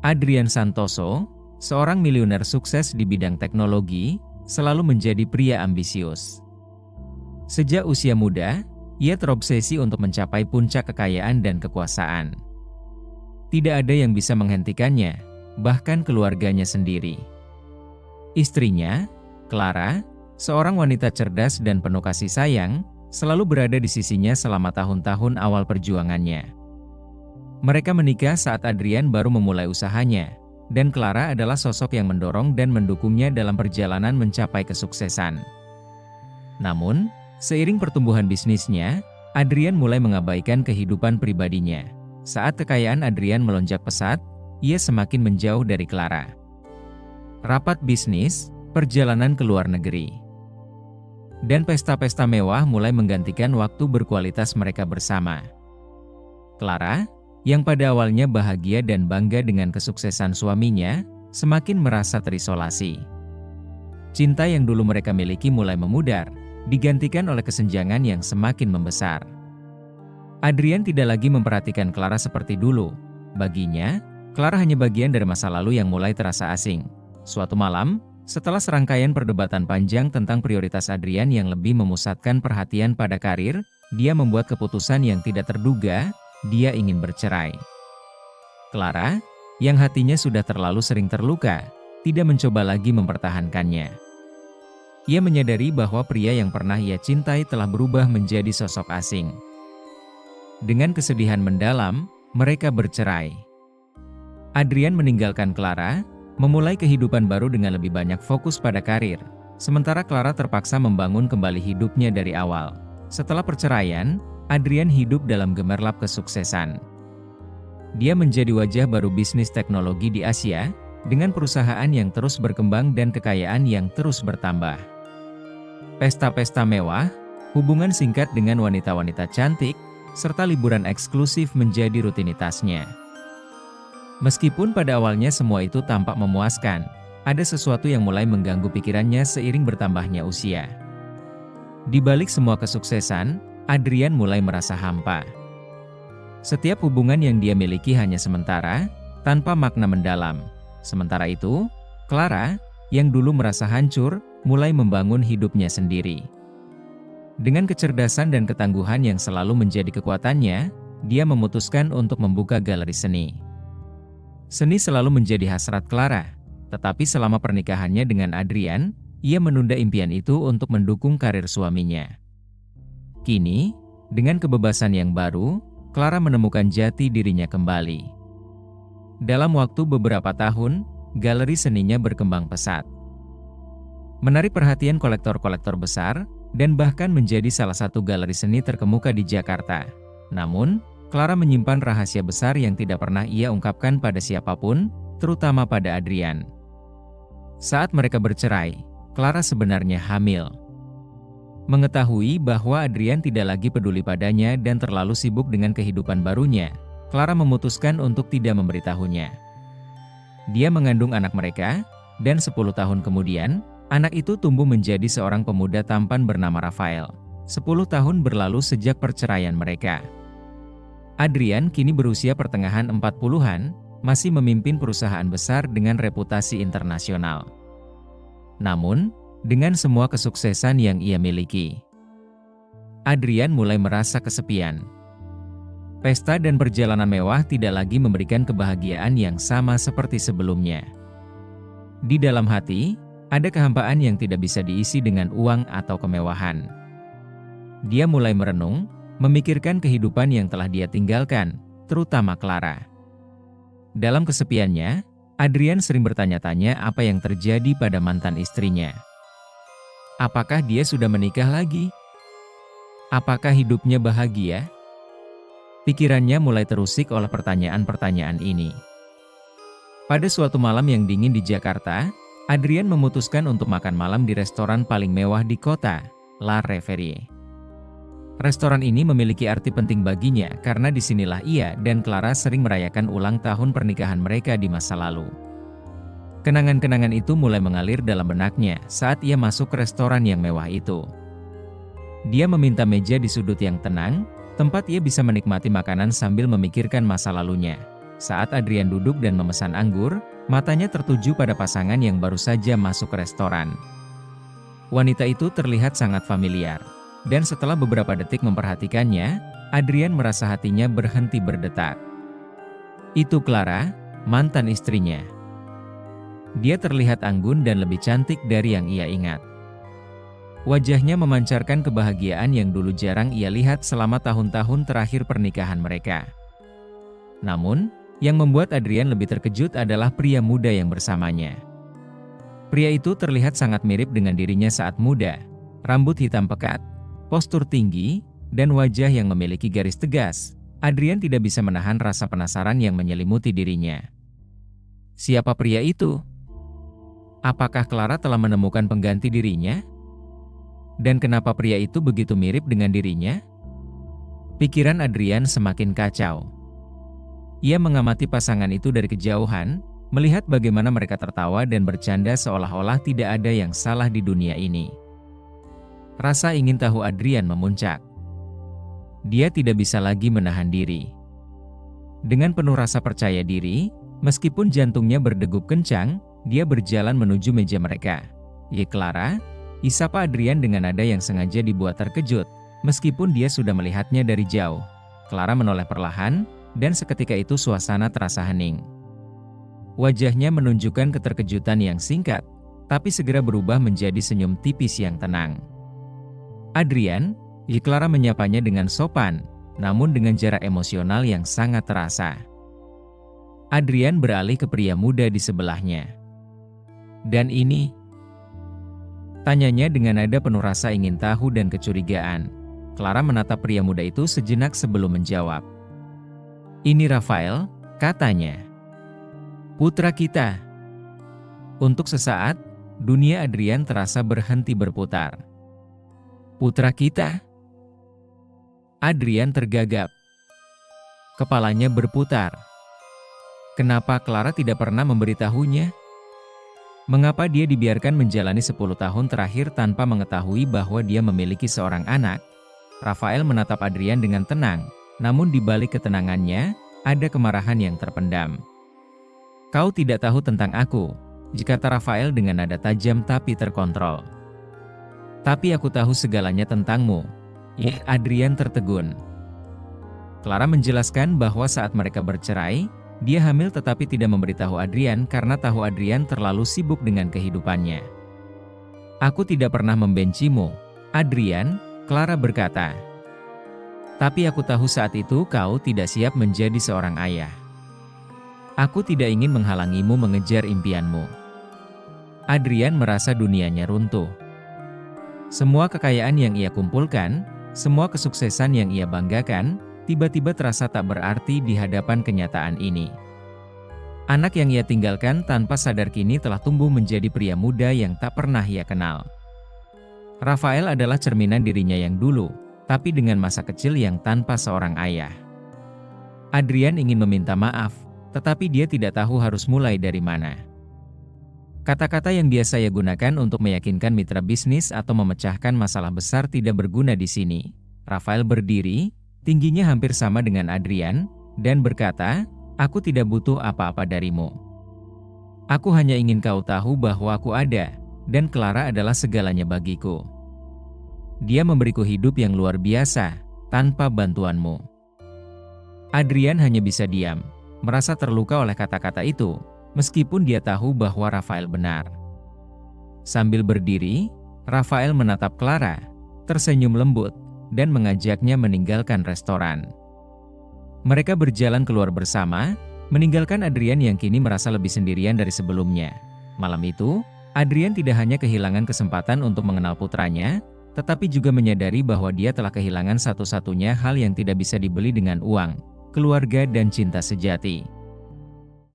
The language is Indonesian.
Adrian Santoso, seorang miliuner sukses di bidang teknologi, selalu menjadi pria ambisius. Sejak usia muda, ia terobsesi untuk mencapai puncak kekayaan dan kekuasaan. Tidak ada yang bisa menghentikannya, bahkan keluarganya sendiri. Istrinya, Clara, seorang wanita cerdas dan penuh kasih sayang, selalu berada di sisinya selama tahun-tahun awal perjuangannya. Mereka menikah saat Adrian baru memulai usahanya, dan Clara adalah sosok yang mendorong dan mendukungnya dalam perjalanan mencapai kesuksesan. Namun, seiring pertumbuhan bisnisnya, Adrian mulai mengabaikan kehidupan pribadinya. Saat kekayaan Adrian melonjak pesat, ia semakin menjauh dari Clara. Rapat bisnis, perjalanan ke luar negeri, dan pesta-pesta mewah mulai menggantikan waktu berkualitas mereka bersama. Clara, yang pada awalnya bahagia dan bangga dengan kesuksesan suaminya, semakin merasa terisolasi. Cinta yang dulu mereka miliki mulai memudar, digantikan oleh kesenjangan yang semakin membesar. Adrian tidak lagi memperhatikan Clara seperti dulu. Baginya, Clara hanya bagian dari masa lalu yang mulai terasa asing. Suatu malam, setelah serangkaian perdebatan panjang tentang prioritas Adrian yang lebih memusatkan perhatian pada karir, dia membuat keputusan yang tidak terduga. Dia ingin bercerai. Clara, yang hatinya sudah terlalu sering terluka, tidak mencoba lagi mempertahankannya. Ia menyadari bahwa pria yang pernah ia cintai telah berubah menjadi sosok asing. Dengan kesedihan mendalam, mereka bercerai. Adrian meninggalkan Clara, memulai kehidupan baru dengan lebih banyak fokus pada karir, sementara Clara terpaksa membangun kembali hidupnya dari awal. Setelah perceraian, Adrian hidup dalam gemerlap kesuksesan. Dia menjadi wajah baru bisnis teknologi di Asia, dengan perusahaan yang terus berkembang dan kekayaan yang terus bertambah. Pesta-pesta mewah, hubungan singkat dengan wanita-wanita cantik, serta liburan eksklusif menjadi rutinitasnya. Meskipun pada awalnya semua itu tampak memuaskan, ada sesuatu yang mulai mengganggu pikirannya seiring bertambahnya usia. Di balik semua kesuksesan, Adrian mulai merasa hampa. Setiap hubungan yang dia miliki hanya sementara, tanpa makna mendalam. Sementara itu, Clara, yang dulu merasa hancur, mulai membangun hidupnya sendiri. Dengan kecerdasan dan ketangguhan yang selalu menjadi kekuatannya, dia memutuskan untuk membuka galeri seni. Seni selalu menjadi hasrat Clara, tetapi selama pernikahannya dengan Adrian, ia menunda impian itu untuk mendukung karir suaminya. Kini, dengan kebebasan yang baru, Clara menemukan jati dirinya kembali. Dalam waktu beberapa tahun, galeri seninya berkembang pesat. Menarik perhatian kolektor-kolektor besar, dan bahkan menjadi salah satu galeri seni terkemuka di Jakarta. Namun, Clara menyimpan rahasia besar yang tidak pernah ia ungkapkan pada siapapun, terutama pada Adrian. Saat mereka bercerai, Clara sebenarnya hamil. Mengetahui bahwa Adrian tidak lagi peduli padanya dan terlalu sibuk dengan kehidupan barunya, Clara memutuskan untuk tidak memberitahunya. Dia mengandung anak mereka, dan 10 tahun kemudian, anak itu tumbuh menjadi seorang pemuda tampan bernama Rafael. 10 tahun berlalu sejak perceraian mereka. Adrian kini berusia pertengahan 40-an, masih memimpin perusahaan besar dengan reputasi internasional. Namun, dengan semua kesuksesan yang ia miliki, Adrian mulai merasa kesepian. Pesta dan perjalanan mewah tidak lagi memberikan kebahagiaan yang sama seperti sebelumnya. Di dalam hati, ada kehampaan yang tidak bisa diisi dengan uang atau kemewahan. Dia mulai merenung, memikirkan kehidupan yang telah dia tinggalkan, terutama Clara. Dalam kesepiannya, Adrian sering bertanya-tanya apa yang terjadi pada mantan istrinya. Apakah dia sudah menikah lagi? Apakah hidupnya bahagia? Pikirannya mulai terusik oleh pertanyaan-pertanyaan ini. Pada suatu malam yang dingin di Jakarta, Adrian memutuskan untuk makan malam di restoran paling mewah di kota, La Reverie. Restoran ini memiliki arti penting baginya karena disinilah ia dan Clara sering merayakan ulang tahun pernikahan mereka di masa lalu. Kenangan-kenangan itu mulai mengalir dalam benaknya saat ia masuk ke restoran yang mewah itu. Dia meminta meja di sudut yang tenang, tempat ia bisa menikmati makanan sambil memikirkan masa lalunya. Saat Adrian duduk dan memesan anggur, matanya tertuju pada pasangan yang baru saja masuk ke restoran. Wanita itu terlihat sangat familiar. Dan setelah beberapa detik memperhatikannya, Adrian merasa hatinya berhenti berdetak. Itu Clara, mantan istrinya. Dia terlihat anggun dan lebih cantik dari yang ia ingat. Wajahnya memancarkan kebahagiaan yang dulu jarang ia lihat selama tahun-tahun terakhir pernikahan mereka. Namun, yang membuat Adrian lebih terkejut adalah pria muda yang bersamanya. Pria itu terlihat sangat mirip dengan dirinya saat muda. Rambut hitam pekat, postur tinggi, dan wajah yang memiliki garis tegas. Adrian tidak bisa menahan rasa penasaran yang menyelimuti dirinya. Siapa pria itu? Apakah Clara telah menemukan pengganti dirinya? Dan kenapa pria itu begitu mirip dengan dirinya? Pikiran Adrian semakin kacau. Ia mengamati pasangan itu dari kejauhan, melihat bagaimana mereka tertawa dan bercanda seolah-olah tidak ada yang salah di dunia ini. Rasa ingin tahu Adrian memuncak. Dia tidak bisa lagi menahan diri. Dengan penuh rasa percaya diri, meskipun jantungnya berdegup kencang, dia berjalan menuju meja mereka. "Ye Clara," isapa Adrian dengan nada yang sengaja dibuat terkejut, meskipun dia sudah melihatnya dari jauh. Clara menoleh perlahan, dan seketika itu suasana terasa hening. Wajahnya menunjukkan keterkejutan yang singkat, tapi segera berubah menjadi senyum tipis yang tenang. "Adrian," Clara menyapanya dengan sopan, namun dengan jarak emosional yang sangat terasa. Adrian beralih ke pria muda di sebelahnya. "Dan ini?" tanyanya dengan nada penuh rasa ingin tahu dan kecurigaan. Clara menatap pria muda itu sejenak sebelum menjawab. "Ini Rafael," katanya. "Putra kita." Untuk sesaat, dunia Adrian terasa berhenti berputar. "Putra kita?" Adrian tergagap. Kepalanya berputar. Kenapa Clara tidak pernah memberitahunya? Mengapa dia dibiarkan menjalani 10 tahun terakhir tanpa mengetahui bahwa dia memiliki seorang anak? Rafael menatap Adrian dengan tenang. Namun di balik ketenangannya, ada kemarahan yang terpendam. "Kau tidak tahu tentang aku," kata Rafael dengan nada tajam tapi terkontrol. "Tapi aku tahu segalanya tentangmu." Adrian tertegun. Clara menjelaskan bahwa saat mereka bercerai, dia hamil tetapi tidak memberitahu Adrian karena tahu Adrian terlalu sibuk dengan kehidupannya. "Aku tidak pernah membencimu, Adrian," Clara berkata. "Tapi aku tahu saat itu kau tidak siap menjadi seorang ayah. Aku tidak ingin menghalangimu mengejar impianmu." Adrian merasa dunianya runtuh. Semua kekayaan yang ia kumpulkan, semua kesuksesan yang ia banggakan, tiba-tiba terasa tak berarti di hadapan kenyataan ini. Anak yang ia tinggalkan tanpa sadar kini telah tumbuh menjadi pria muda yang tak pernah ia kenal. Rafael adalah cerminan dirinya yang dulu, tapi dengan masa kecil yang tanpa seorang ayah. Adrian ingin meminta maaf, tetapi dia tidak tahu harus mulai dari mana. Kata-kata yang biasa ia gunakan untuk meyakinkan mitra bisnis atau memecahkan masalah besar tidak berguna di sini. Rafael berdiri, tingginya hampir sama dengan Adrian, dan berkata, "Aku tidak butuh apa-apa darimu. Aku hanya ingin kau tahu bahwa aku ada, dan Clara adalah segalanya bagiku. Dia memberiku hidup yang luar biasa, tanpa bantuanmu." Adrian hanya bisa diam, merasa terluka oleh kata-kata itu, meskipun dia tahu bahwa Rafael benar. Sambil berdiri, Rafael menatap Clara, tersenyum lembut, dan mengajaknya meninggalkan restoran. Mereka berjalan keluar bersama, meninggalkan Adrian yang kini merasa lebih sendirian dari sebelumnya. Malam itu, Adrian tidak hanya kehilangan kesempatan untuk mengenal putranya, tetapi juga menyadari bahwa dia telah kehilangan satu-satunya hal yang tidak bisa dibeli dengan uang, keluarga dan cinta sejati.